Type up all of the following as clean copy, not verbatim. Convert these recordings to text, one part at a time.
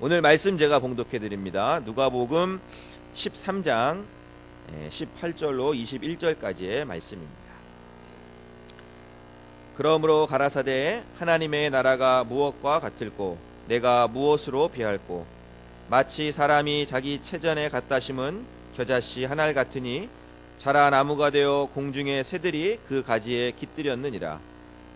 오늘 말씀 제가 봉독해 드립니다. 누가복음 13장 18절로 21절까지의 말씀입니다. 그러므로 가라사대 하나님의 나라가 무엇과 같을꼬 내가 무엇으로 비할꼬 마치 사람이 자기 채전에 갖다 심은 겨자씨 한 알 같으니 자라 나무가 되어 공중의 새들이 그 가지에 깃들였느니라.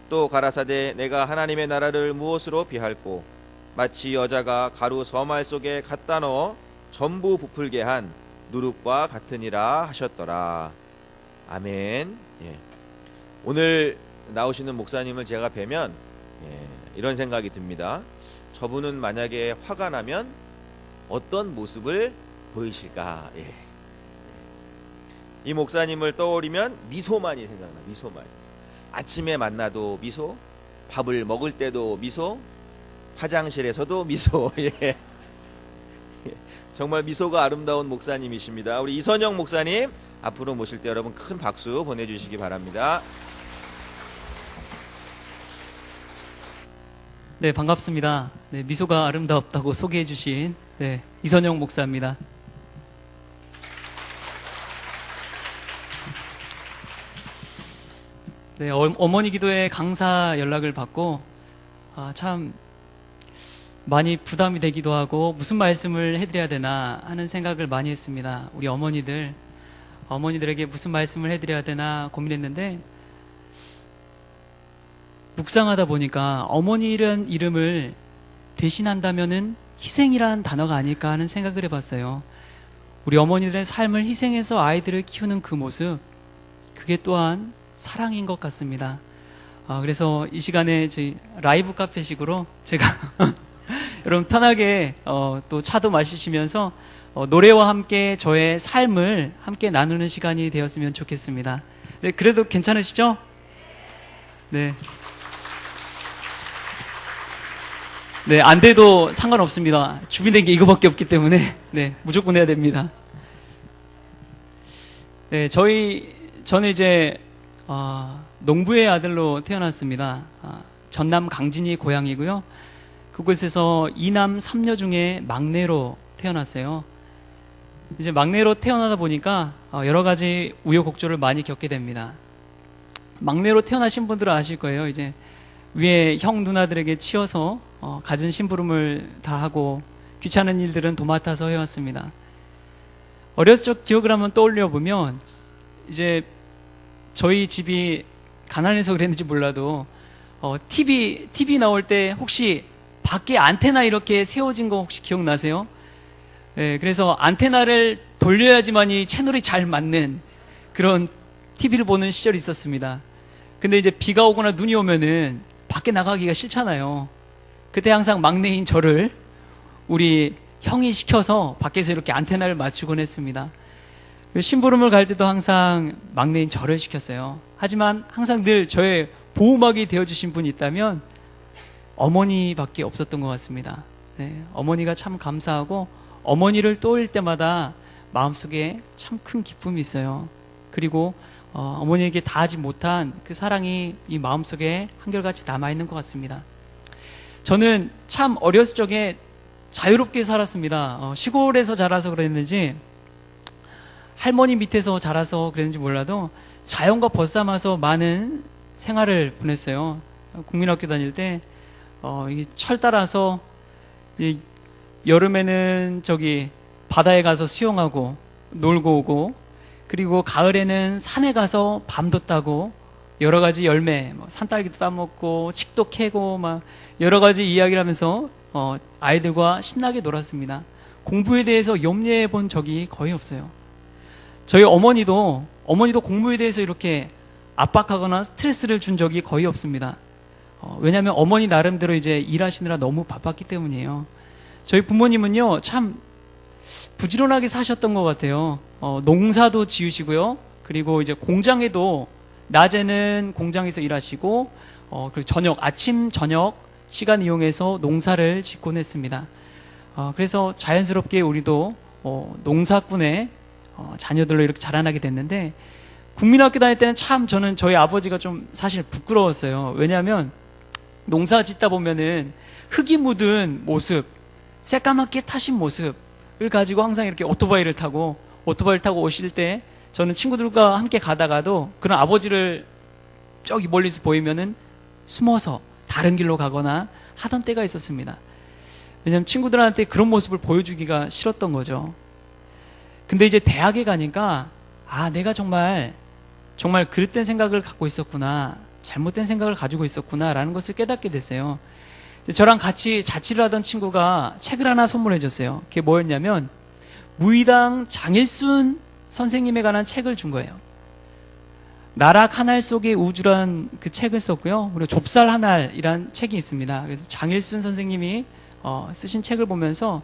또 가라사대 내가 하나님의 나라를 무엇으로 비할꼬 마치 여자가 가루 서말 속에 갖다 넣어 전부 부풀게 한 누룩과 같으니라 하셨더라. 아멘. 오늘 나오시는 목사님을 제가 뵈면 이런 생각이 듭니다. 저분은 만약에 화가 나면 어떤 모습을 보이실까? 이 목사님을 떠올리면 미소만이 생각나. 미소만. 아침에 만나도 미소, 밥을 먹을 때도 미소, 화장실에서도 미소. 정말 미소가 아름다운 목사님이십니다. 우리 이선영 목사님 앞으로 모실 때 여러분 큰 박수 보내주시기 바랍니다. 네, 반갑습니다. 네, 미소가 아름답다고 소개해 주신 이선영 목사입니다. 네, 어머니 기도회 강사 연락을 받고 참 많이 부담이 되기도 하고 무슨 말씀을 해드려야 되나 하는 생각을 많이 했습니다. 우리 어머니들에게 무슨 말씀을 해드려야 되나 고민했는데 묵상하다 보니까 어머니라는 이름을 대신한다면은 희생이라는 단어가 아닐까 하는 생각을 해봤어요. 우리 어머니들의 삶을 희생해서 아이들을 키우는 그 모습, 그게 또한 사랑인 것 같습니다. 그래서 이 시간에 저희 라이브 카페식으로 제가 여러분 편하게 또 차도 마시시면서 노래와 함께 저의 삶을 함께 나누는 시간이 되었으면 좋겠습니다. 네, 그래도 괜찮으시죠? 네. 네, 안 돼도 상관없습니다. 준비된 게 이거밖에 없기 때문에 무조건 해야 됩니다. 네, 저는 이제 농부의 아들로 태어났습니다. 전남 강진이 고향이고요. 그곳에서 2남 3녀 중에 막내로 태어났어요. 이제 막내로 태어나다 보니까 여러 가지 우여곡절을 많이 겪게 됩니다. 막내로 태어나신 분들은 아실 거예요. 이제 위에 형 누나들에게 치여서 갖은 심부름을 다 하고 귀찮은 일들은 도맡아서 해왔습니다. 어렸을 적 기억을 한번 떠올려 보면 이제 저희 집이 가난해서 그랬는지 몰라도 TV 나올 때 혹시 밖에 안테나 이렇게 세워진 거 혹시 기억나세요? 네, 그래서 안테나를 돌려야지만이 채널이 잘 맞는 그런 TV를 보는 시절이 있었습니다. 근데 이제 비가 오거나 눈이 오면은 밖에 나가기가 싫잖아요. 그때 항상 막내인 저를 우리 형이 시켜서 밖에서 이렇게 안테나를 맞추곤 했습니다. 심부름을 갈 때도 항상 막내인 저를 시켰어요. 하지만 항상 늘 저의 보호막이 되어주신 분이 있다면 어머니밖에 없었던 것 같습니다. 네, 어머니가 참 감사하고 어머니를 떠올릴 때마다 마음속에 참 큰 기쁨이 있어요. 그리고 어머니에게 다하지 못한 그 사랑이 이 마음속에 한결같이 남아있는 것 같습니다. 저는 참 어렸을 적에 자유롭게 살았습니다. 시골에서 자라서 그랬는지 할머니 밑에서 자라서 그랬는지 몰라도 자연과 벗삼아서 많은 생활을 보냈어요. 국민학교 다닐 때 철 따라서 여름에는 바다에 가서 수영하고 놀고 오고, 그리고 가을에는 산에 가서 밤도 따고 여러 가지 열매, 산딸기도 따먹고 칡도 캐고 막 여러 가지 이야기를 하면서 아이들과 신나게 놀았습니다. 공부에 대해서 염려해 본 적이 거의 없어요. 저희 어머니도 공부에 대해서 이렇게 압박하거나 스트레스를 준 적이 거의 없습니다. 왜냐하면 어머니 나름대로 이제 일하시느라 너무 바빴기 때문이에요. 저희 부모님은요, 참 부지런하게 사셨던 것 같아요. 농사도 지으시고요. 그리고 이제 공장에도 낮에는 공장에서 일하시고, 그리고 아침, 저녁 시간 이용해서 농사를 짓곤 했습니다. 그래서 자연스럽게 우리도 농사꾼의 자녀들로 이렇게 자라나게 됐는데, 국민학교 다닐 때는 참 저는 저희 아버지가 좀 사실 부끄러웠어요. 왜냐하면 농사 짓다 보면은 흙이 묻은 모습, 새까맣게 타신 모습을 가지고 항상 이렇게 오토바이를 타고 오실 때 저는 친구들과 함께 가다가도 그런 아버지를 저기 멀리서 보이면은 숨어서 다른 길로 가거나 하던 때가 있었습니다. 왜냐하면 친구들한테 그런 모습을 보여주기가 싫었던 거죠. 근데 이제 대학에 가니까 내가 정말 그릇된 생각을 갖고 있었구나, 잘못된 생각을 가지고 있었구나라는 것을 깨닫게 됐어요. 저랑 같이 자취를 하던 친구가 책을 하나 선물해 줬어요. 그게 뭐였냐면 무의당 장일순 선생님에 관한 책을 준 거예요. 나락 하늘 속의 우주란 그 책을 썼고요. 그리고 좁쌀 하늘이란 책이 있습니다. 그래서 장일순 선생님이 쓰신 책을 보면서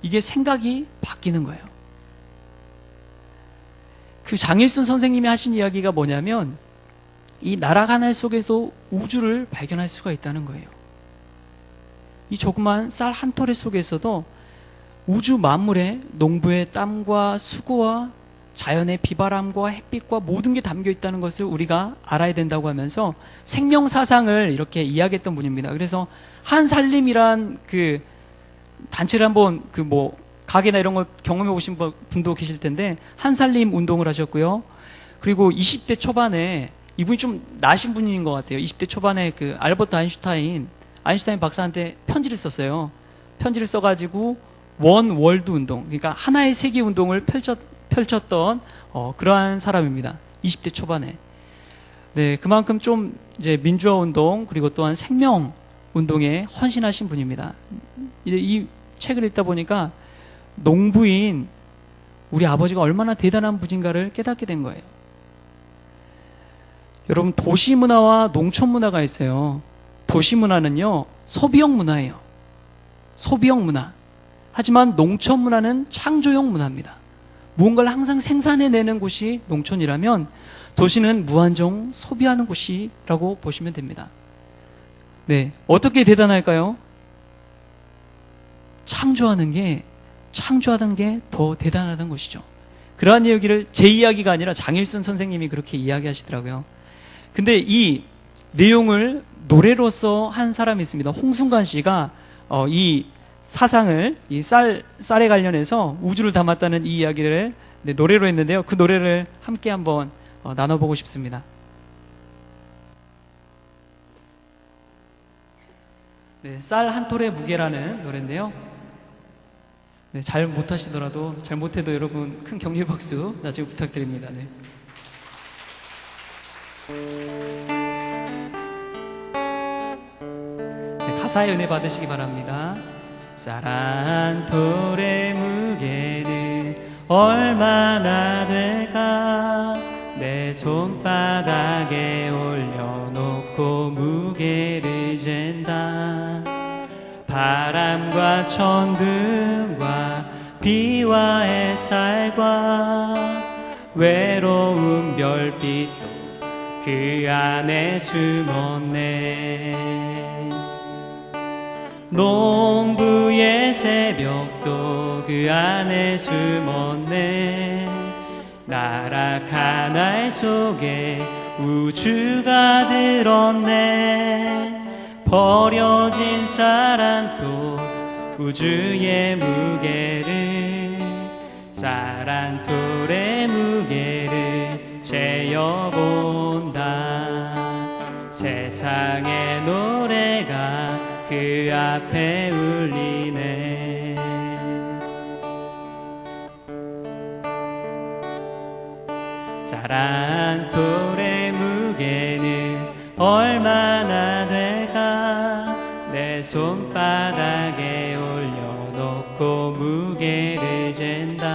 이게 생각이 바뀌는 거예요. 그 장일순 선생님이 하신 이야기가 뭐냐면 이 나락 하늘 속에서 우주를 발견할 수가 있다는 거예요. 이 조그만 쌀 한 토레 속에서도 우주 만물에 농부의 땀과 수고와 자연의 비바람과 햇빛과 모든 게 담겨 있다는 것을 우리가 알아야 된다고 하면서 생명 사상을 이렇게 이야기했던 분입니다. 그래서 한살림이란 그 단체를 한번 가게나 이런 거 경험해 보신 분도 계실 텐데 한살림 운동을 하셨고요. 그리고 20대 초반에 이분이 좀 나신 분인 것 같아요. 20대 초반에 그 알버트 아인슈타인 박사한테 편지를 썼어요. 편지를 써가지고 원 월드 운동, 그러니까 하나의 세계 운동을 펼쳤던 그러한 사람입니다. 20대 초반에. 네, 그만큼 좀 이제 민주화 운동 그리고 또한 생명 운동에 헌신하신 분입니다. 이제 이 책을 읽다 보니까 농부인 우리 아버지가 얼마나 대단한 분인가를 깨닫게 된 거예요. 여러분, 도시 문화와 농촌 문화가 있어요. 도시 문화는요, 소비형 문화예요. 소비형 문화. 하지만 농촌 문화는 창조형 문화입니다. 무언가를 항상 생산해내는 곳이 농촌이라면 도시는 무한정 소비하는 곳이라고 보시면 됩니다. 네, 어떻게 대단할까요? 창조하는 게 더 대단하다는 것이죠. 그러한 이야기를 제 이야기가 아니라 장일순 선생님이 그렇게 이야기하시더라고요. 근데 이 내용을 노래로서 한 사람이 있습니다. 홍순관 씨가 이 사상을 이 쌀에 관련해서 우주를 담았다는 이 이야기를 노래로 했는데요. 그 노래를 함께 한번 나눠보고 싶습니다. 네, 쌀 한 톨의 무게라는 노래인데요. 네, 잘 못하시더라도, 잘 못해도 여러분 큰 격려 박수 나중에 부탁드립니다. 네. 네, 가사의 은혜 받으시기 바랍니다. 쌀 한 톨의 무게는 얼마나 될까? 내 손바닥에 올려놓고 무게를 잰다. 바람과 천둥과 비와 햇살과 외로운 별빛도 그 안에 숨었네. 농부의 새벽도 그 안에 숨었네. 나락한 알 속에 우주가 들었네. 버려진 쌀 한 톨 우주의 무게를, 쌀 한 톨의 무게를 재어본다. 세상의 노래가 그 앞에 울리네. 쌀 한 톨의 무게는 얼마나 될까? 내 손바닥에 올려놓고 무게를 잰다.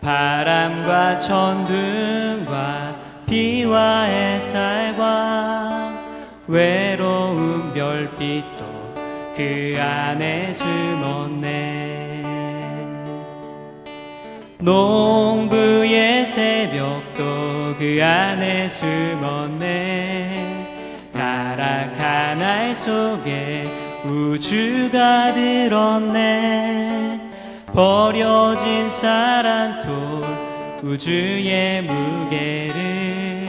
바람과 천둥과 비와 햇살과 외로운 별빛도 그 안에 숨었네. 농부의 새벽도 그 안에 숨었네. 타락한 알 속에 우주가 들었네. 버려진 쌀 한 톨 우주의 무게를,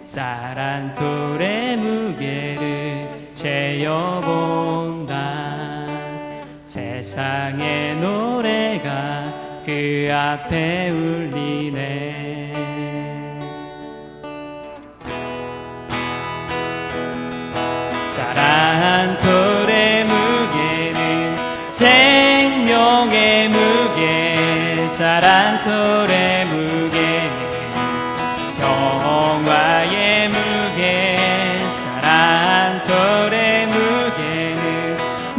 쌀 한 톨의 무게를 재어본다. 세상의 노래가 그 앞에 울리네. 사랑 돌의 무게는 생명의 무게, 사랑 돌의 무게는 평화의 무게, 사랑 돌의 무게는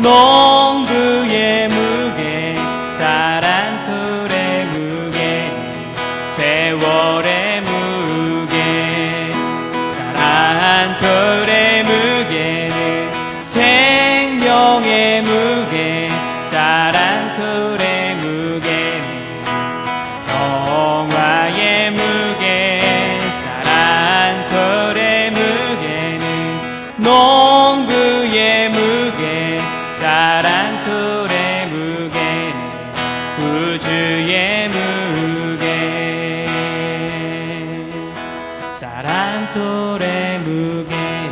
농부의 무게, 사랑 돌의 무게는 세월의 무게, 사랑 돌의 무게는 생명의 무게, 사랑 돌의 무게는 평화의 무게, 사랑 돌의 무게는 농부의 무게, 사랑 돌의 무게는 우주의 무게, 사랑 돌의 무게는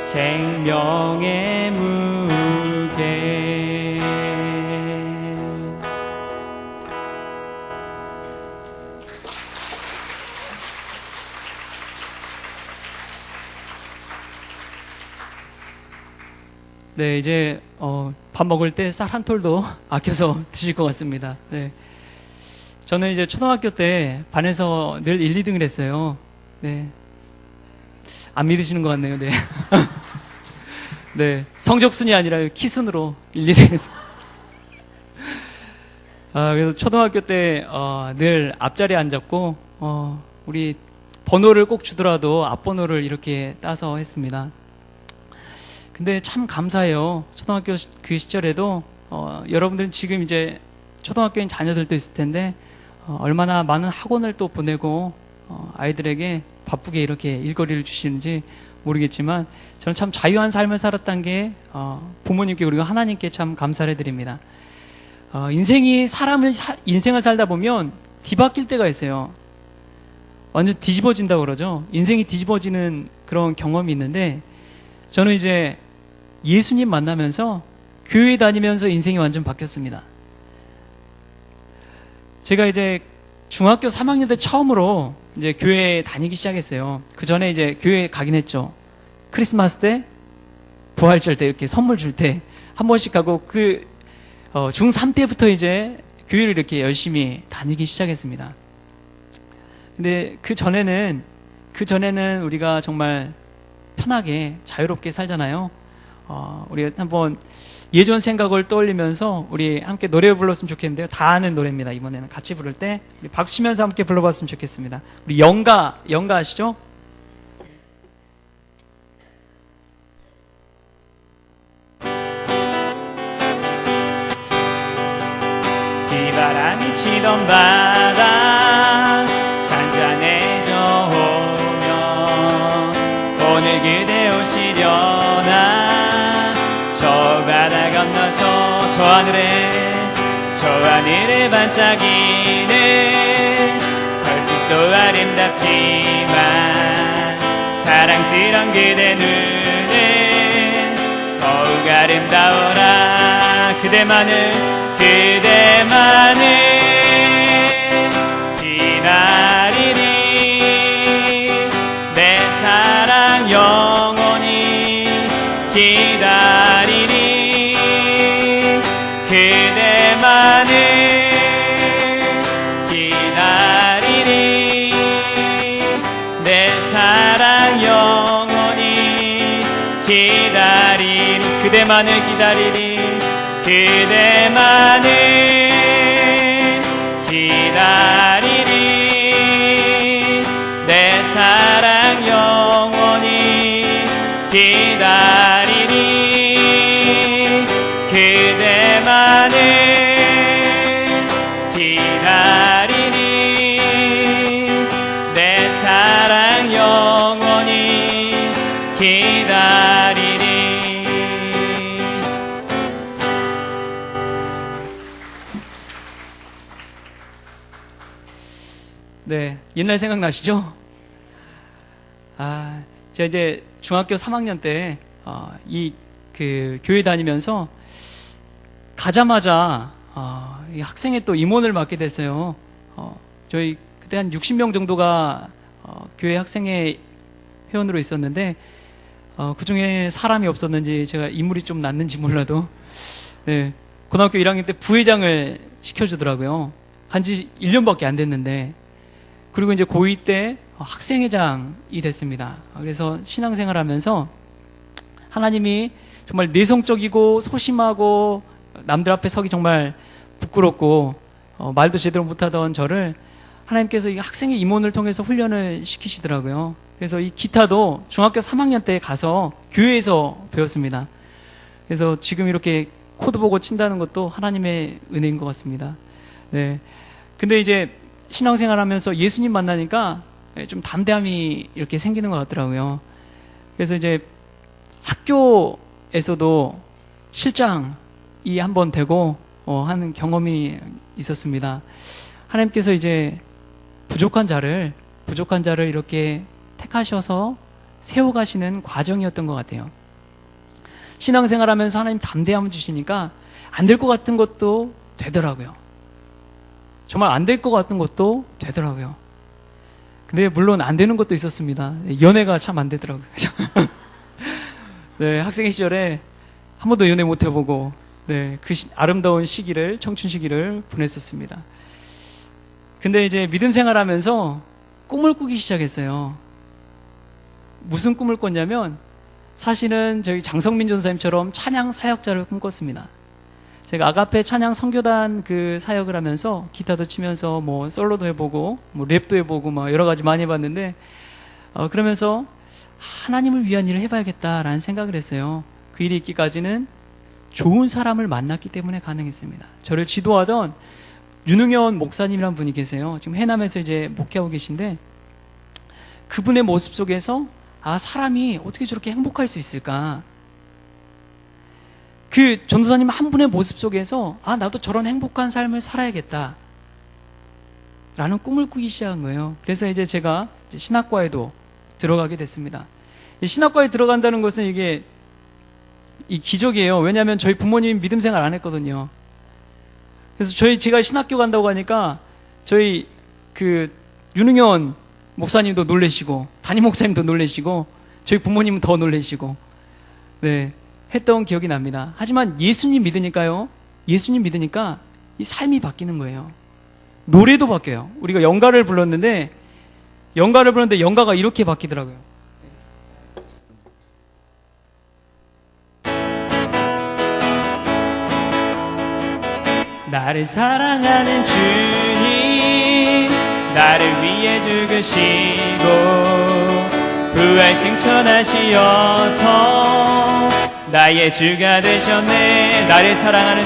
생명의 무게. 네, 이제 밥 먹을 때 쌀 한 톨도 아껴서 드실 것 같습니다. 네, 저는 이제 초등학교 때 반에서 늘 1, 2등을 했어요. 네, 안 믿으시는 것 같네요. 네. 네, 성적순이 아니라 키순으로 1, 2등 했습니다. 그래서 초등학교 때 늘 앞자리에 앉았고 우리 번호를 꼭 주더라도 앞번호를 이렇게 따서 했습니다. 근데 참 감사해요. 초등학교 그 시절에도 여러분들은 지금 이제 초등학교인 자녀들도 있을 텐데 얼마나 많은 학원을 또 보내고 아이들에게 바쁘게 이렇게 일거리를 주시는지 모르겠지만 저는 참 자유한 삶을 살았다는 게 부모님께 그리고 하나님께 참 감사를 해드립니다. 인생을 살다 보면 뒤바뀔 때가 있어요. 완전 뒤집어진다고 그러죠. 인생이 뒤집어지는 그런 경험이 있는데 저는 이제 예수님 만나면서 교회 다니면서 인생이 완전 바뀌었습니다. 제가 이제 중학교 3학년 때 처음으로 이제 교회에 다니기 시작했어요. 그 전에 이제 교회 가긴 했죠. 크리스마스 때, 부활절 때 이렇게 선물 줄 때 한 번씩 가고 중3 때부터 이제 교회를 이렇게 열심히 다니기 시작했습니다. 근데 그 전에는 우리가 정말 편하게 자유롭게 살잖아요. 우리 한번 예전 생각을 떠올리면서 우리 함께 노래 불렀으면 좋겠는데요. 다 아는 노래입니다. 이번에는 같이 부를 때 우리 박수 치면서 함께 불러봤으면 좋겠습니다. 우리 영가 아시죠? 비바람이 치던 바다 잔잔해져 오면 오늘 그대 오시려나 저 바다 건너서 저 하늘에 반짝이는 별빛도 아름답지만 사랑스런 그대 눈은 더욱 아름다워라. 그대만을 기다리리. 내 사랑 영원히 기다리리. 그대만을 기다리리. 내 사랑 영원히 기다리리. 그대만을 기다리리. 그대만을 기다리리. 내 사랑 영원히 기다리리. 그대만을 기다리리. 내 사랑 영원히 기다리리. 네, 옛날 생각나시죠? 제가 이제 중학교 3학년 때, 교회 다니면서 가자마자 이 학생회 또 임원을 맡게 됐어요. 저희 그때 한 60명 정도가 교회 학생회 회원으로 있었는데 그 중에 사람이 없었는지 제가 인물이 좀 났는지 몰라도 네, 고등학교 1학년 때 부회장을 시켜주더라고요. 간지 1년밖에 안 됐는데. 그리고 이제 고2 때 학생회장이 됐습니다. 그래서 신앙생활 하면서 하나님이 정말 내성적이고 소심하고 남들 앞에 서기 정말 부끄럽고 말도 제대로 못하던 저를 하나님께서 이 학생회 임원을 통해서 훈련을 시키시더라고요. 그래서 이 기타도 중학교 3학년 때 가서 교회에서 배웠습니다. 그래서 지금 이렇게 코드 보고 친다는 것도 하나님의 은혜인 것 같습니다. 네. 근데 이제 신앙생활 하면서 예수님 만나니까 좀 담대함이 이렇게 생기는 것 같더라고요. 그래서 이제 학교에서도 실장이 한번 되고 하는 경험이 있었습니다. 하나님께서 이제 부족한 자를 이렇게 택하셔서 세워가시는 과정이었던 것 같아요. 신앙생활 하면서 하나님 담대함을 주시니까 안 될 것 같은 것도 되더라고요. 정말 안 될 것 같은 것도 되더라고요. 근데 물론 안 되는 것도 있었습니다. 연애가 참 안 되더라고요. 네, 학생 시절에 한 번도 연애 못 해보고 네, 그 아름다운 시기를, 청춘 시기를 보냈었습니다. 근데 이제 믿음 생활하면서 꿈을 꾸기 시작했어요. 무슨 꿈을 꿨냐면 사실은 저희 장성민 전사님처럼 찬양 사역자를 꿈꿨습니다. 제가 아가페 찬양 선교단 그 사역을 하면서 기타도 치면서 뭐 솔로도 해보고 뭐 랩도 해보고 막 여러 가지 많이 해봤는데 그러면서 하나님을 위한 일을 해봐야겠다라는 생각을 했어요. 그 일이 있기까지는 좋은 사람을 만났기 때문에 가능했습니다. 저를 지도하던 윤흥현 목사님이라는 분이 계세요. 지금 해남에서 이제 목회하고 계신데 그분의 모습 속에서 사람이 어떻게 저렇게 행복할 수 있을까? 그 전도사님 한 분의 모습 속에서 나도 저런 행복한 삶을 살아야겠다 라는 꿈을 꾸기 시작한 거예요. 그래서 이제 제가 신학과에도 들어가게 됐습니다. 신학과에 들어간다는 것은 이게 이 기적이에요. 왜냐하면 저희 부모님이 믿음 생활 안 했거든요. 그래서 제가 신학교 간다고 하니까 저희 그 윤흥현 목사님도 놀래시고 담임 목사님도 놀래시고 저희 부모님은 더 놀래시고 네 했던 기억이 납니다. 하지만 예수님 믿으니까 이 삶이 바뀌는 거예요. 노래도 바뀌어요. 우리가 연가를 불렀는데 연가가 이렇게 바뀌더라고요. 나를 사랑하는 주님 나를 위해 죽으시고 부활 승천하시어서 나의 주가 되셨네. 나를 사랑하는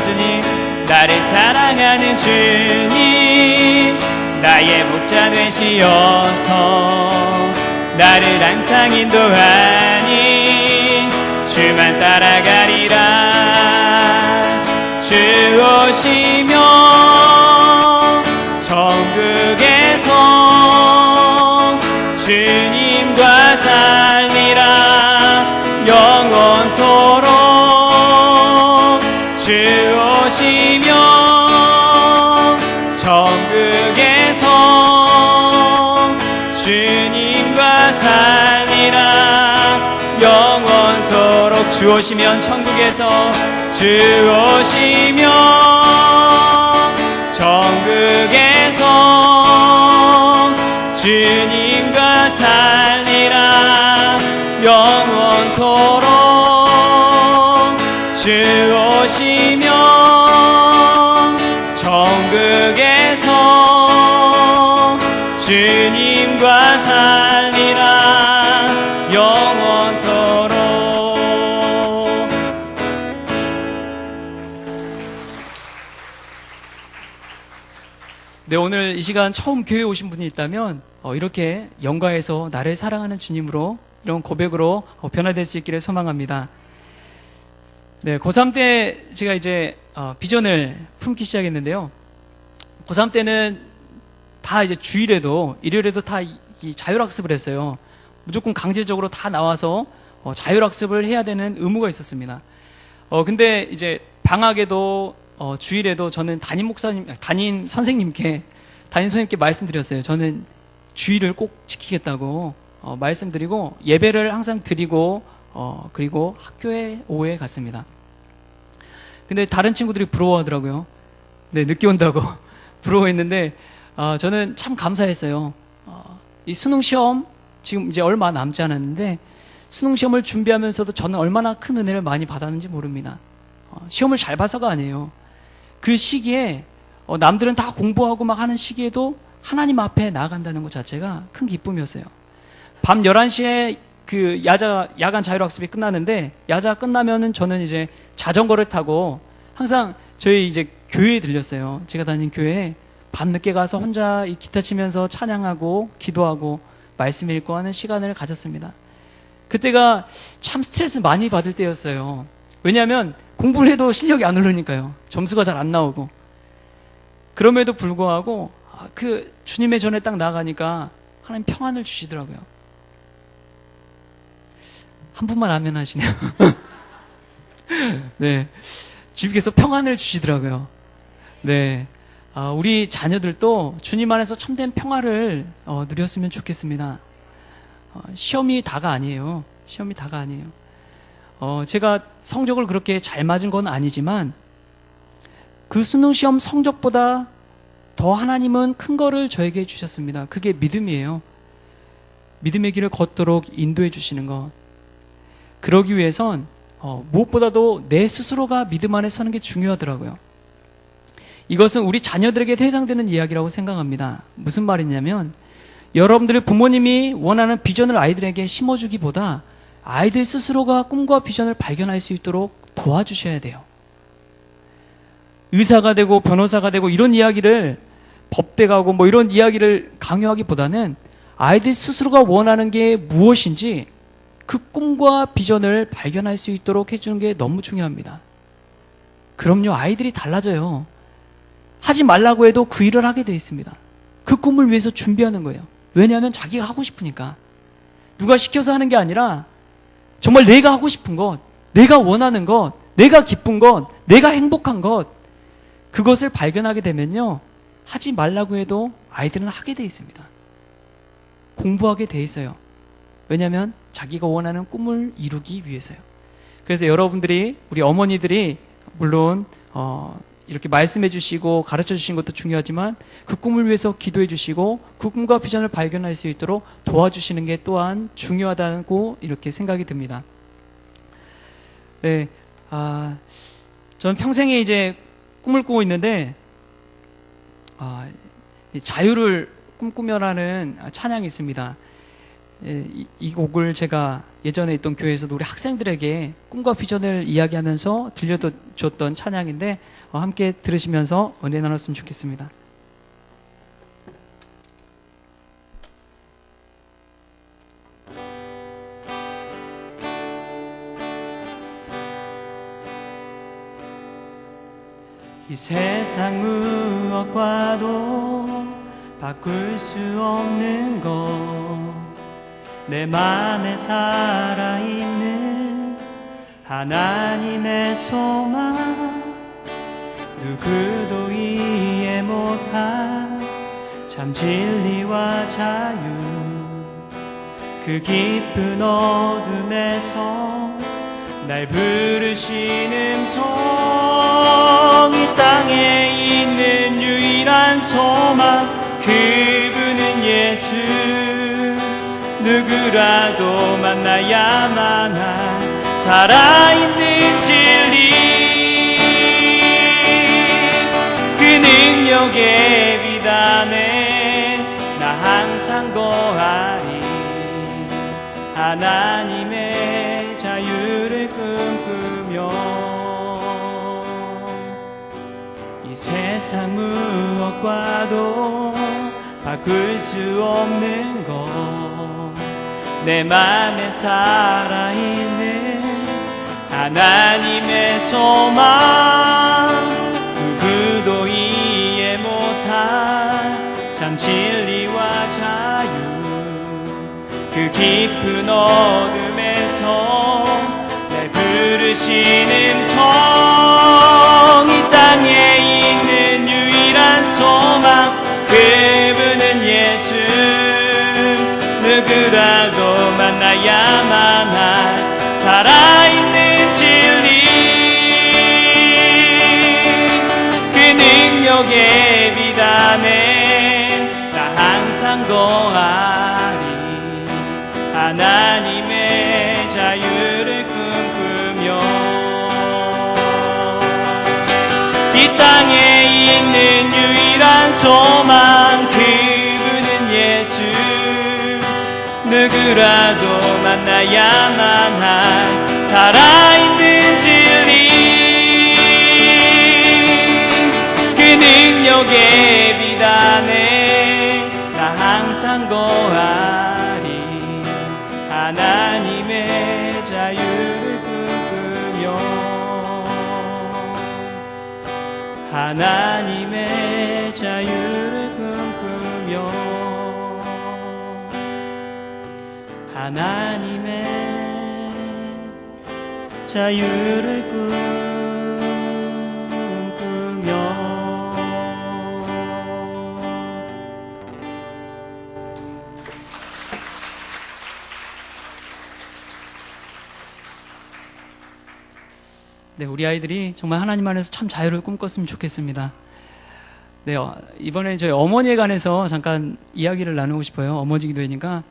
주님 나의 목자 되시어서 나를 항상 인도하니 주만 따라가리라. 주 오시며 천국에서 주님과 살리라. 영원토록 주 오시며 천국에서 주님과 살리라. 영원토록 주 오시면 천국에서 주 오시며 천국에서 주님과 살리라. 영원토록 주 오시며 천국에서 주님과 살리라. 영원토록. 네, 오늘 이 시간 처음 교회에 오신 분이 있다면 이렇게 영가에서 나를 사랑하는 주님으로 이런 고백으로 변화될 수 있기를 소망합니다. 네, 고3 때 제가 이제 비전을 품기 시작했는데요. 고3 때는 다 이제 주일에도 일요일에도 다 이 자율학습을 했어요. 무조건 강제적으로 다 나와서 자율학습을 해야 되는 의무가 있었습니다. 근데 이제 방학에도 주일에도 저는 담임 선생님께 말씀드렸어요. 저는 주일을 꼭 지키겠다고 말씀드리고 예배를 항상 드리고 그리고 학교에 오후에 갔습니다. 근데 다른 친구들이 부러워하더라고요. 네, 늦게 온다고 부러워했는데 저는 참 감사했어요. 이 수능 시험 지금 이제 얼마 남지 않았는데 수능 시험을 준비하면서도 저는 얼마나 큰 은혜를 많이 받았는지 모릅니다. 시험을 잘 봐서가 아니에요. 그 시기에 남들은 다 공부하고 막 하는 시기에도 하나님 앞에 나아간다는 것 자체가 큰 기쁨이었어요. 밤 11시에 그 야간 자율학습이 끝나는데 야자 끝나면은 저는 이제 자전거를 타고 항상 저희 이제 교회에 들렸어요. 제가 다니는 교회에 밤늦게 가서 혼자 이 기타 치면서 찬양하고 기도하고 말씀 읽고 하는 시간을 가졌습니다. 그때가 참 스트레스 많이 받을 때였어요. 왜냐하면 공부를 해도 실력이 안 오르니까요. 점수가 잘 안 나오고. 그럼에도 불구하고 그 주님의 전에 딱 나가니까 하나님 평안을 주시더라고요. 한 분만 아멘 하시네요. 네, 주님께서 평안을 주시더라고요. 네, 우리 자녀들도 주님 안에서 참된 평화를 누렸으면 좋겠습니다. 시험이 다가 아니에요. 시험이 다가 아니에요. 제가 성적을 그렇게 잘 맞은 건 아니지만 그 수능 시험 성적보다 더 하나님은 큰 거를 저에게 주셨습니다. 그게 믿음이에요. 믿음의 길을 걷도록 인도해 주시는 것. 그러기 위해선 무엇보다도 내 스스로가 믿음 안에 서는 게 중요하더라고요. 이것은 우리 자녀들에게 해당되는 이야기라고 생각합니다. 무슨 말이냐면 여러분들의 부모님이 원하는 비전을 아이들에게 심어주기보다 아이들 스스로가 꿈과 비전을 발견할 수 있도록 도와주셔야 돼요. 의사가 되고 변호사가 되고 이런 이야기를 법대 가고 뭐 이런 이야기를 강요하기보다는 아이들 스스로가 원하는 게 무엇인지 그 꿈과 비전을 발견할 수 있도록 해주는 게 너무 중요합니다. 그럼요, 아이들이 달라져요. 하지 말라고 해도 그 일을 하게 돼 있습니다. 그 꿈을 위해서 준비하는 거예요. 왜냐하면 자기가 하고 싶으니까. 누가 시켜서 하는 게 아니라 정말 내가 하고 싶은 것, 내가 원하는 것, 내가 기쁜 것, 내가 행복한 것, 그것을 발견하게 되면요, 하지 말라고 해도 아이들은 하게 돼 있습니다. 공부하게 돼 있어요. 왜냐하면 자기가 원하는 꿈을 이루기 위해서요. 그래서 여러분들이, 우리 어머니들이 물론 이렇게 말씀해 주시고 가르쳐 주신 것도 중요하지만 그 꿈을 위해서 기도해 주시고 그 꿈과 비전을 발견할 수 있도록 도와주시는 게 또한 중요하다고 이렇게 생각이 듭니다. 네, 저는 평생에 이제 꿈을 꾸고 있는데 자유를 꿈꾸며라는 찬양이 있습니다. 이 곡을 제가 예전에 있던 교회에서도 우리 학생들에게 꿈과 비전을 이야기하면서 들려줬던 찬양인데 함께 들으시면서 은혜 나눴으면 좋겠습니다. 이 세상 무엇과도 바꿀 수 없는 것, 내 맘에 살아있는 하나님의 소망, 누구도 이해 못할 참 진리와 자유, 그 깊은 어둠에서 날 부르시는 음성, 이 땅에 있는 유일한 소망, 그분은 예수. 누구라도 만나야만 할 살아있는 진리, 그 능력의 비단에 나 항상 거하리. 하나님의 자유를 꿈꾸며 이 세상 무엇과도 바꿀 수 없는 것, 내 맘에 살아있는 하나님의 소망, 누구도 이해 못할 참 진리와 자유, 그 깊은 어둠에서 날 부르시는 성, 이 땅에 능력의 비단에 나 항상 거하리. 하나님의 자유를 꿈꾸며 이 땅에 있는 유일한 소망, 그분은 예수. 누구라도 만나야만 할 살아있는 진리, 그 능력의 비단에 나 항상 거하리. 하나님의 자유를 꿈꾸며 하나님의 자유를 꿈꾸며 하나님의 자유를 꿈꾸며. 네, 우리 아이들이 정말 하나님 안에서 참 자유를 꿈꿨으면 좋겠습니다. 네, 이번에 저희 어머니에 관해서 잠깐 이야기를 나누고 싶어요. 어머니 기도회니까.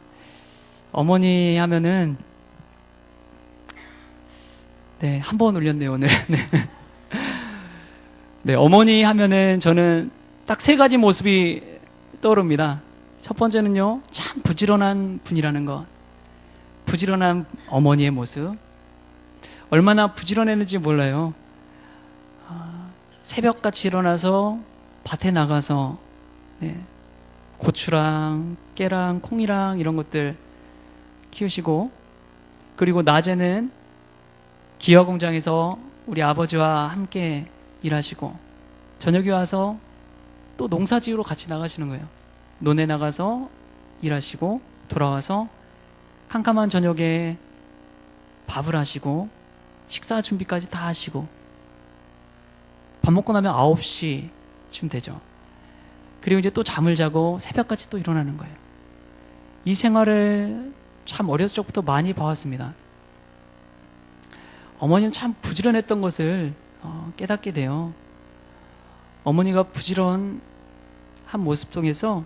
어머니 하면은, 네, 한 번 울렸네요, 오늘. 네. 네, 어머니 하면은 저는 딱 세 가지 모습이 떠오릅니다. 첫 번째는요, 참 부지런한 분이라는 것. 부지런한 어머니의 모습. 얼마나 부지런했는지 몰라요. 새벽같이 일어나서 밭에 나가서, 네, 고추랑 깨랑 콩이랑 이런 것들 키우시고, 그리고 낮에는 기와 공장에서 우리 아버지와 함께 일하시고, 저녁에 와서 또 농사지으러 같이 나가시는 거예요. 논에 나가서 일하시고 돌아와서 캄캄한 저녁에 밥을 하시고 식사 준비까지 다 하시고, 밥 먹고 나면 9시쯤 되죠. 그리고 이제 또 잠을 자고 새벽까지 또 일어나는 거예요. 이 생활을 참 어렸을 적부터 많이 봐왔습니다. 어머니는 참 부지런했던 것을 깨닫게 돼요. 어머니가 부지런한 모습 속에서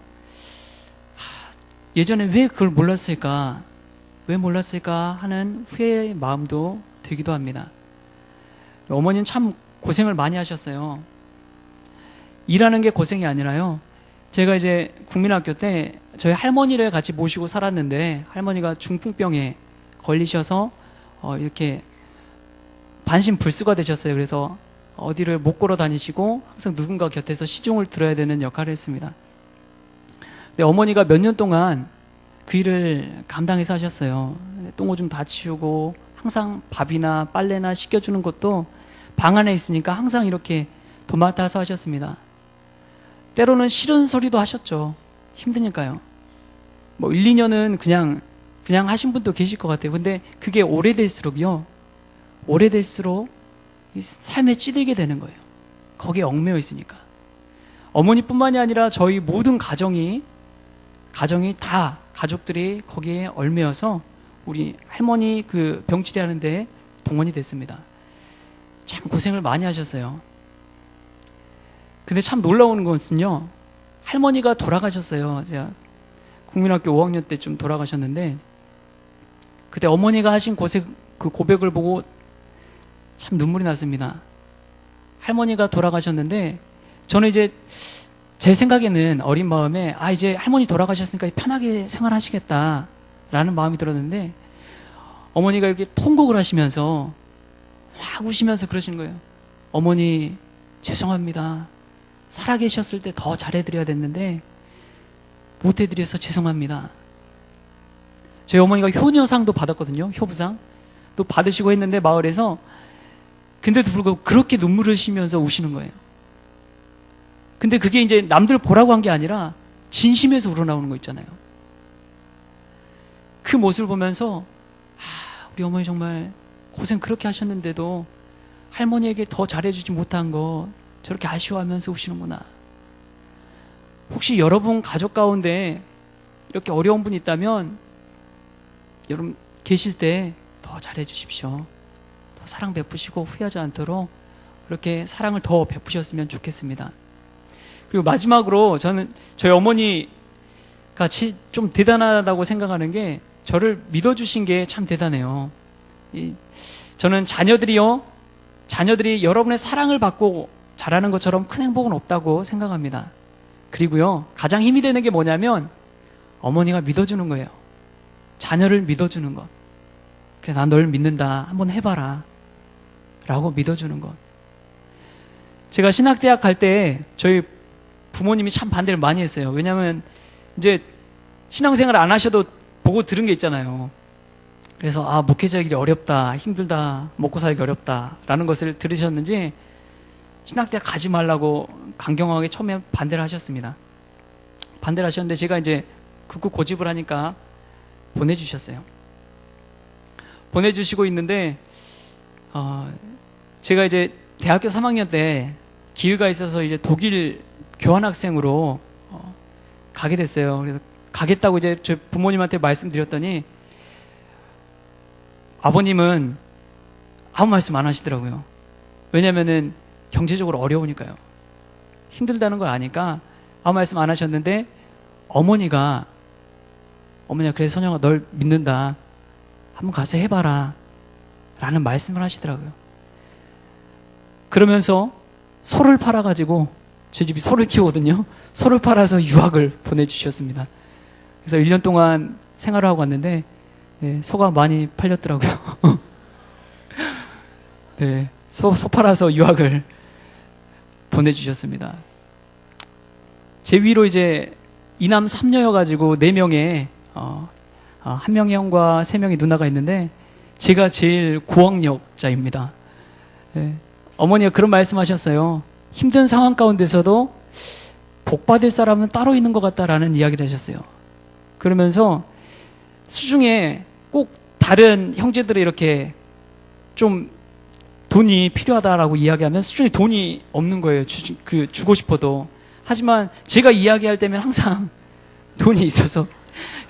예전에 왜 그걸 몰랐을까? 왜 몰랐을까 하는 후회의 마음도 들기도 합니다. 어머니는 참 고생을 많이 하셨어요. 일하는 게 고생이 아니라요. 제가 이제 국민학교 때 저희 할머니를 같이 모시고 살았는데, 할머니가 중풍병에 걸리셔서 이렇게 반신불수가 되셨어요. 그래서 어디를 못 걸어 다니시고 항상 누군가 곁에서 시중을 들어야 되는 역할을 했습니다. 근데 어머니가 몇 년 동안 그 일을 감당해서 하셨어요. 똥오줌 다 치우고 항상 밥이나 빨래나 씻겨주는 것도 방 안에 있으니까 항상 이렇게 도맡아서 하셨습니다. 때로는 싫은 소리도 하셨죠. 힘드니까요. 뭐 1, 2년은 그냥 하신 분도 계실 것 같아요. 근데 그게 오래될수록요, 오래될수록 이 삶에 찌들게 되는 거예요. 거기에 얽매여 있으니까. 어머니뿐만이 아니라 저희 모든 가정이 다 가족들이 거기에 얽매여서 우리 할머니 그 병치레 하는데 동원이 됐습니다. 참 고생을 많이 하셨어요. 근데 참 놀라운 것은요, 할머니가 돌아가셨어요. 제가 국민학교 5학년 때쯤 돌아가셨는데, 그때 어머니가 하신 그 고백을 보고 참 눈물이 났습니다. 할머니가 돌아가셨는데, 저는 이제 제 생각에는 어린 마음에 이제 할머니 돌아가셨으니까 편하게 생활하시겠다라는 마음이 들었는데, 어머니가 이렇게 통곡을 하시면서 막 우시면서 그러시는 거예요. 어머니 죄송합니다. 살아계셨을 때 더 잘해드려야 됐는데 못해드려서 죄송합니다. 저희 어머니가 효녀상도 받았거든요. 효부상 또 받으시고 했는데, 마을에서. 근데도 불구하고 그렇게 눈물을 흘리시면서 우시는 거예요. 근데 그게 이제 남들 보라고 한 게 아니라 진심에서 우러나오는 거 있잖아요. 그 모습을 보면서 우리 어머니 정말 고생 그렇게 하셨는데도 할머니에게 더 잘해주지 못한 거 저렇게 아쉬워하면서 우시는구나. 혹시 여러분 가족 가운데 이렇게 어려운 분이 있다면 여러분 계실 때 더 잘해주십시오. 더 사랑 베푸시고 후회하지 않도록 그렇게 사랑을 더 베푸셨으면 좋겠습니다. 그리고 마지막으로 저는 저희 어머니가 좀 대단하다고 생각하는 게 저를 믿어주신 게 참 대단해요. 저는 자녀들이 여러분의 사랑을 받고 자라는 것처럼 큰 행복은 없다고 생각합니다. 그리고요, 가장 힘이 되는 게 뭐냐면 어머니가 믿어주는 거예요. 자녀를 믿어주는 것. 그래, 난 널 믿는다. 한번 해봐라. 라고 믿어주는 것. 제가 신학대학 갈 때 저희 부모님이 참 반대를 많이 했어요. 왜냐하면 이제 신앙생활 안 하셔도 보고 들은 게 있잖아요. 그래서 목회자 길이 어렵다, 힘들다, 먹고 살기 어렵다 라는 것을 들으셨는지 신학대학 가지 말라고 강경하게 처음에 반대를 하셨습니다. 반대를 하셨는데 제가 이제 극구 고집을 하니까 보내주셨어요. 보내주시고 있는데 제가 이제 대학교 3학년 때 기회가 있어서 이제 독일 교환학생으로 가게 됐어요. 그래서 가겠다고 이제 제 부모님한테 말씀드렸더니 아버님은 아무 말씀 안 하시더라고요. 왜냐면은 경제적으로 어려우니까요. 힘들다는 걸 아니까 아무 말씀 안 하셨는데 어머니가 그래 선영아 널 믿는다. 한번 가서 해봐라. 라는 말씀을 하시더라고요. 그러면서 소를 팔아가지고 제 집이 소를 키우거든요. 소를 팔아서 유학을 보내주셨습니다. 그래서 1년 동안 생활을 하고 왔는데 네, 소가 많이 팔렸더라고요. 네, 소 팔아서 유학을 보내주셨습니다. 제 위로 이제 이남 3녀여가지고 4명의 1명의 형과 3명의 누나가 있는데 제가 제일 고학력자입니다. 네, 어머니가 그런 말씀하셨어요. 힘든 상황 가운데서도 복받을 사람은 따로 있는 것 같다라는 이야기를 하셨어요. 그러면서 수중에 꼭 다른 형제들이 이렇게 좀 돈이 필요하다라고 이야기하면 수중에 돈이 없는 거예요. 주고 싶어도. 하지만 제가 이야기할 때면 항상 돈이 있어서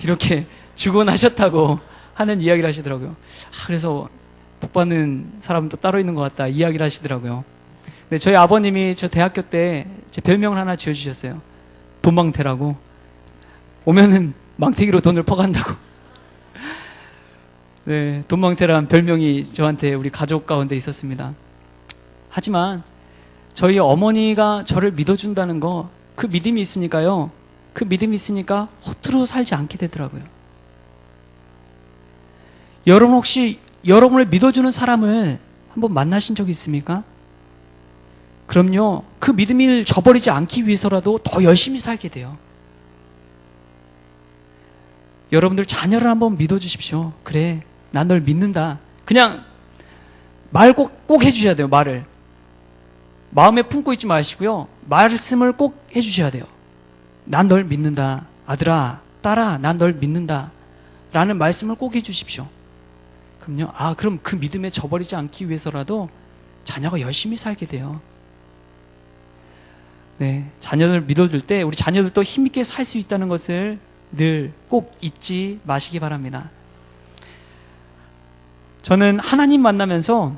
이렇게 주곤 하셨다고 하는 이야기를 하시더라고요. 그래서 복받는 사람은 또 따로 있는 것 같다 이야기를 하시더라고요. 근데 저희 아버님이 저 대학교 때 제 별명을 하나 지어주셨어요. 돈망태라고. 오면은 망태기로 돈을 퍼간다고. 네, 돈망태란 별명이 저한테 우리 가족 가운데 있었습니다. 하지만 저희 어머니가 저를 믿어준다는 거, 그 믿음이 있으니까요. 그 믿음이 있으니까 허투루 살지 않게 되더라고요. 여러분 혹시 여러분을 믿어주는 사람을 한번 만나신 적이 있습니까? 그럼요, 그 믿음을 저버리지 않기 위해서라도 더 열심히 살게 돼요. 여러분들 자녀를 한번 믿어주십시오. 그래, 난 널 믿는다. 그냥 말 꼭 해주셔야 돼요. 말을 마음에 품고 있지 마시고요, 말씀을 꼭 해주셔야 돼요. 난 널 믿는다. 아들아, 딸아, 난 널 믿는다 라는 말씀을 꼭 해주십시오. 그럼요, 그럼 그 믿음에 저버리지 않기 위해서라도 자녀가 열심히 살게 돼요. 네, 자녀를 믿어줄 때 우리 자녀들도 힘있게 살 수 있다는 것을 늘 꼭 잊지 마시기 바랍니다. 저는 하나님 만나면서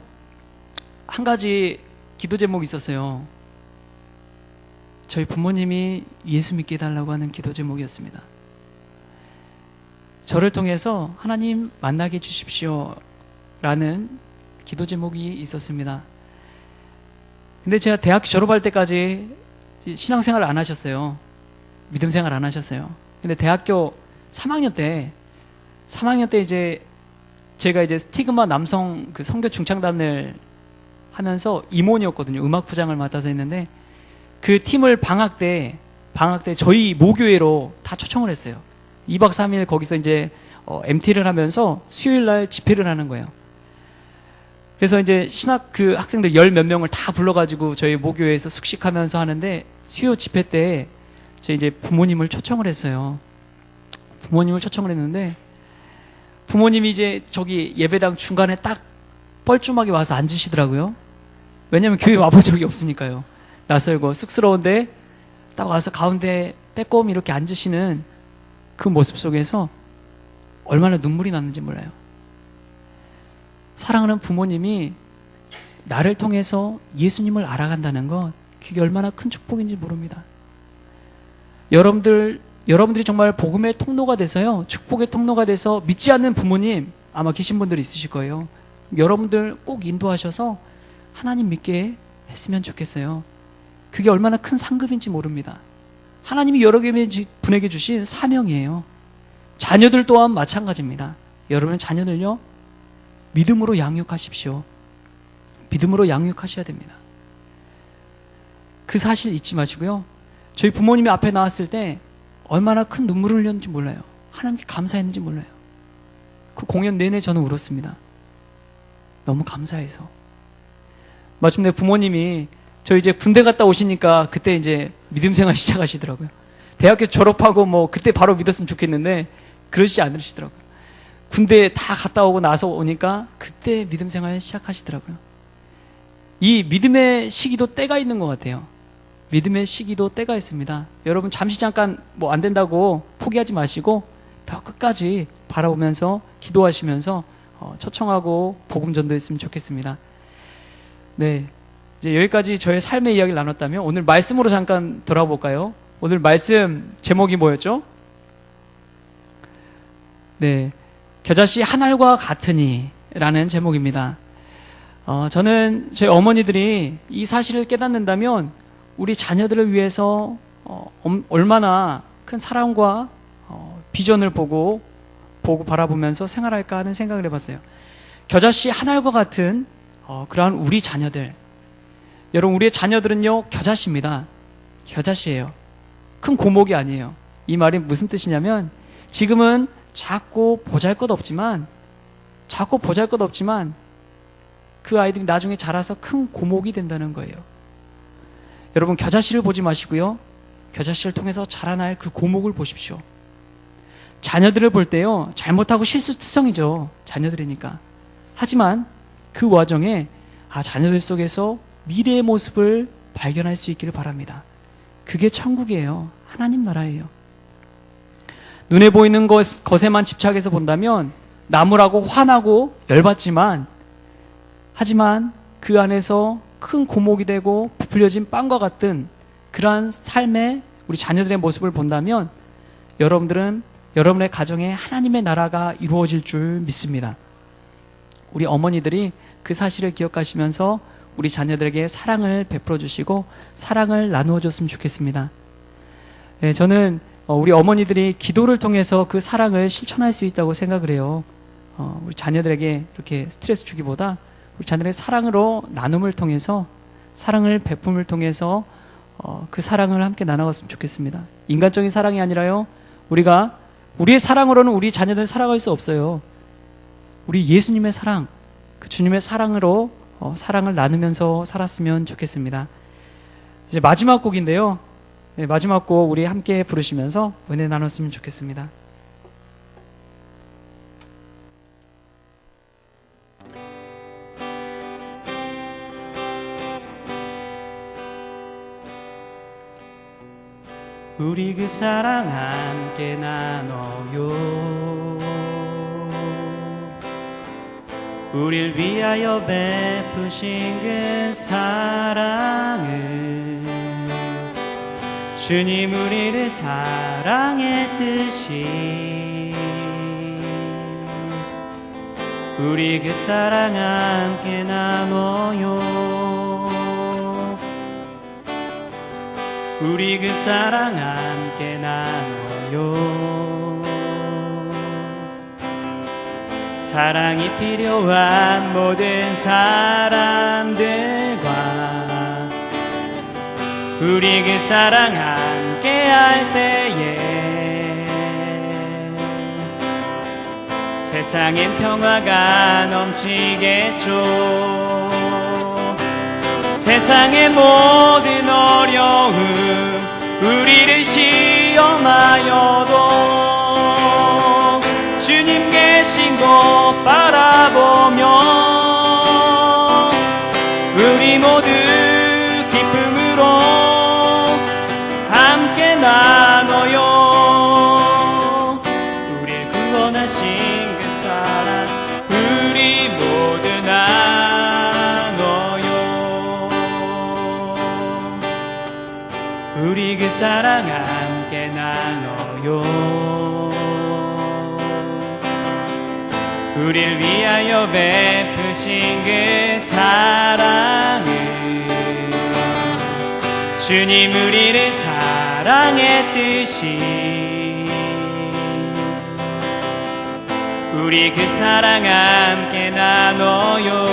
한 가지 기도 제목이 있었어요. 저희 부모님이 예수 믿게 해달라고 하는 기도 제목이었습니다. 저를 통해서 하나님 만나게 해주십시오 라는 기도 제목이 있었습니다. 근데 제가 대학교 졸업할 때까지 신앙생활을 안 하셨어요. 믿음 생활 안 하셨어요. 근데 대학교 3학년 때 이제 제가 이제 스티그마 남성 그 선교 중창단을 하면서 임원이었거든요. 음악부장을 맡아서 했는데 그 팀을 방학 때 저희 모교회로 다 초청을 했어요. 2박 3일 거기서 이제 MT를 하면서 수요일 날 집회를 하는 거예요. 그래서 이제 신학 그 학생들 10몇 명을 다 불러가지고 저희 모교회에서 숙식하면서 하는데 수요 집회 때 저희 이제 부모님을 초청을 했어요. 부모님을 초청을 했는데 부모님이 이제 저기 예배당 중간에 딱 뻘쭘하게 와서 앉으시더라고요. 왜냐면 교회 와본 적이 없으니까요. 낯설고 쑥스러운데 딱 와서 가운데 빼꼼 이렇게 앉으시는 그 모습 속에서 얼마나 눈물이 났는지 몰라요. 사랑하는 부모님이 나를 통해서 예수님을 알아간다는 것, 그게 얼마나 큰 축복인지 모릅니다. 여러분들이 정말 복음의 통로가 돼서요, 축복의 통로가 돼서 믿지 않는 부모님 아마 계신 분들이 있으실 거예요. 여러분들 꼭 인도하셔서 하나님 믿게 했으면 좋겠어요. 그게 얼마나 큰 상급인지 모릅니다. 하나님이 여러 분에게 주신 사명이에요. 자녀들 또한 마찬가지입니다. 여러분의 자녀들요, 믿음으로 양육하십시오. 믿음으로 양육하셔야 됩니다. 그 사실 잊지 마시고요. 저희 부모님이 앞에 나왔을 때 얼마나 큰 눈물을 흘렸는지 몰라요. 하나님께 감사했는지 몰라요. 그 공연 내내 저는 울었습니다. 너무 감사해서. 마침내 부모님이 저 이제 군대 갔다 오시니까 그때 이제 믿음 생활 시작하시더라고요. 대학교 졸업하고 뭐 그때 바로 믿었으면 좋겠는데 그러시지 않으시더라고요. 군대 다 갔다 오고 나서 오니까 그때 믿음 생활 시작하시더라고요. 이 믿음의 시기도 때가 있는 것 같아요. 믿음의 시기도 때가 있습니다. 여러분 잠시 잠깐 뭐 안 된다고 포기하지 마시고 더 끝까지 바라보면서 기도하시면서 초청하고 복음 전도했으면 좋겠습니다. 네, 이제 여기까지 저의 삶의 이야기를 나눴다면 오늘 말씀으로 잠깐 돌아볼까요? 오늘 말씀 제목이 뭐였죠? 네, 겨자씨 한 알과 같으니 라는 제목입니다. 저는 저희 어머니들이 이 사실을 깨닫는다면 우리 자녀들을 위해서 얼마나 큰 사랑과 비전을 보고 바라보면서 생활할까 하는 생각을 해봤어요. 겨자씨 한 알과 같은 그러한 우리 자녀들, 여러분 우리의 자녀들은요 겨자씨입니다. 겨자씨예요. 큰 고목이 아니에요. 이 말이 무슨 뜻이냐면 지금은 작고 보잘것없지만 그 아이들이 나중에 자라서 큰 고목이 된다는 거예요. 여러분 겨자씨를 보지 마시고요, 겨자씨를 통해서 자라날 그 고목을 보십시오. 자녀들을 볼 때요, 잘못하고 실수투성이죠. 자녀들이니까. 하지만 그 와중에 자녀들 속에서 미래의 모습을 발견할 수 있기를 바랍니다. 그게 천국이에요. 하나님 나라예요. 눈에 보이는 것에만 집착해서 본다면 나무라고 화나고 열받지만, 하지만 그 안에서 큰 고목이 되고 부풀려진 빵과 같은 그러한 삶의 우리 자녀들의 모습을 본다면 여러분의 가정에 하나님의 나라가 이루어질 줄 믿습니다. 우리 어머니들이 그 사실을 기억하시면서 우리 자녀들에게 사랑을 베풀어 주시고 사랑을 나누어 줬으면 좋겠습니다. 네, 저는 우리 어머니들이 기도를 통해서 그 사랑을 실천할 수 있다고 생각을 해요. 우리 자녀들에게 이렇게 스트레스 주기보다 우리 자녀들의 사랑으로 나눔을 통해서, 사랑을 베품을 통해서 그 사랑을 함께 나눠갔으면 좋겠습니다. 인간적인 사랑이 아니라요, 우리의 사랑으로는 우리 자녀들을 사랑할 수 없어요. 우리 예수님의 사랑, 그 주님의 사랑으로 사랑을 나누면서 살았으면 좋겠습니다. 이제 마지막 곡인데요. 네, 마지막 곡 우리 함께 부르시면서 은혜 나눴으면 좋겠습니다. 우리 그 사랑 함께 나눠요. 우릴 위하여 베푸신 그 사랑을, 주님 우리를 사랑했듯이 우리 그 사랑 함께 나눠요. 우리 그 사랑 함께 나눠요. 사랑이 필요한 모든 사람들과 우리 그 사랑 함께 할 때에 세상엔 평화가 넘치겠죠. 세상의 모든 어려움 우리를 시험하여도 주님 계신 곳 바라보며 우리 모두 기쁨으로 함께 나눠요. 우릴 구원하신 그 사랑 우리 모두 나눠요. 우리 그 사랑 함께 나눠요. 우릴 위하여 베푸신 그 사랑을 주님 우리를 사랑했듯이 우리 그 사랑 함께 나눠요.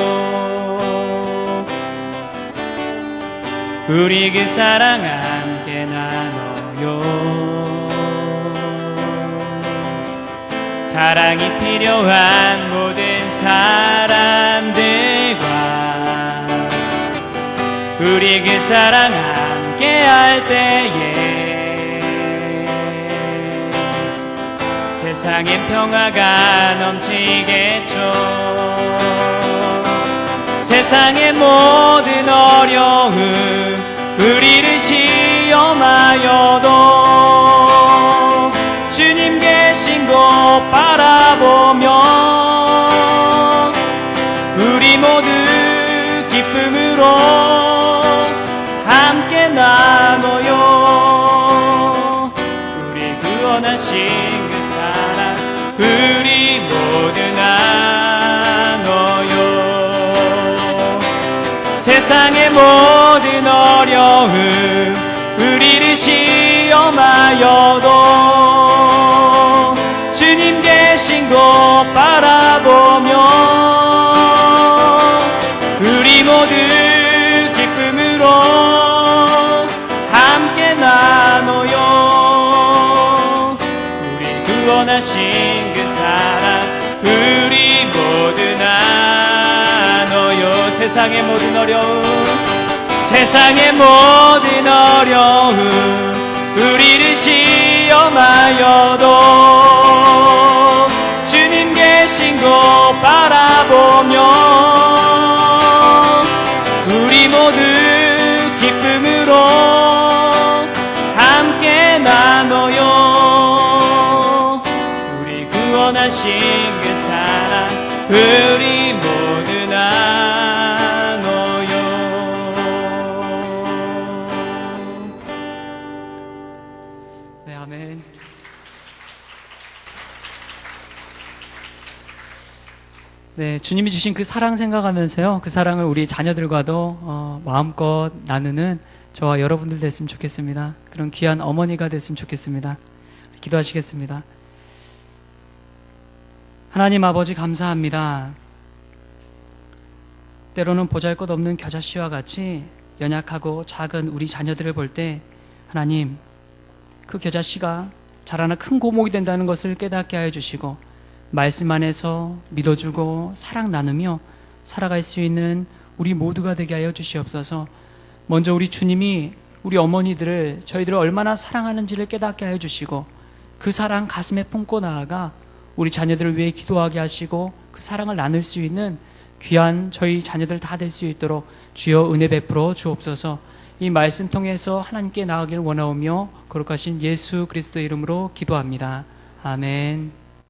우리 그 사랑 함께 나눠요. 사랑이 필요한 모든 사람들과 우리 그 사랑 함께 할 때에 세상엔 평화가 넘치겠죠. 세상의 모든 어려움 우리를 시험하여도 주님 계신 곳 바라보며 우리 모두 기쁨으로 함께 나눠요. 우리 구원하신 그 사랑 우리 모두 나눠요. 세상의 모든 어려움 우리를 시험하여도 주님 계신 곳 바라보며 우리 모두 기쁨으로 함께 나눠요. 우리 구원하신 그 사랑 우리 모두 나눠요. 세상의 모든 어려움 세상의 모든 어려움 우리를 시험하여도 주님 계신 곳 바라보며 우리 모두 기쁨으로 함께 나눠요. 우리 구원하신 그 사랑 우리 모두 나눠요. 네, 아멘. 네, 주님이 주신 그 사랑 생각하면서요, 그 사랑을 우리 자녀들과도 마음껏 나누는 저와 여러분들 됐으면 좋겠습니다. 그런 귀한 어머니가 됐으면 좋겠습니다. 기도하시겠습니다. 하나님 아버지 감사합니다. 때로는 보잘것없는 겨자씨와 같이 연약하고 작은 우리 자녀들을 볼 때 하나님 그 겨자씨가 자라나 큰 고목이 된다는 것을 깨닫게 하여 주시고 말씀 안에서 믿어주고 사랑 나누며 살아갈 수 있는 우리 모두가 되게 하여 주시옵소서. 먼저 우리 주님이 우리 어머니들을 저희들을 얼마나 사랑하는지를 깨닫게 하여 주시고 그 사랑 가슴에 품고 나아가 우리 자녀들을 위해 기도하게 하시고 그 사랑을 나눌 수 있는 귀한 저희 자녀들 다 될 수 있도록 주여 은혜 베풀어 주옵소서. 이 말씀 통해서 하나님께 나아가기를 원하오며 거룩하신 예수 그리스도의 이름으로 기도합니다. 아멘.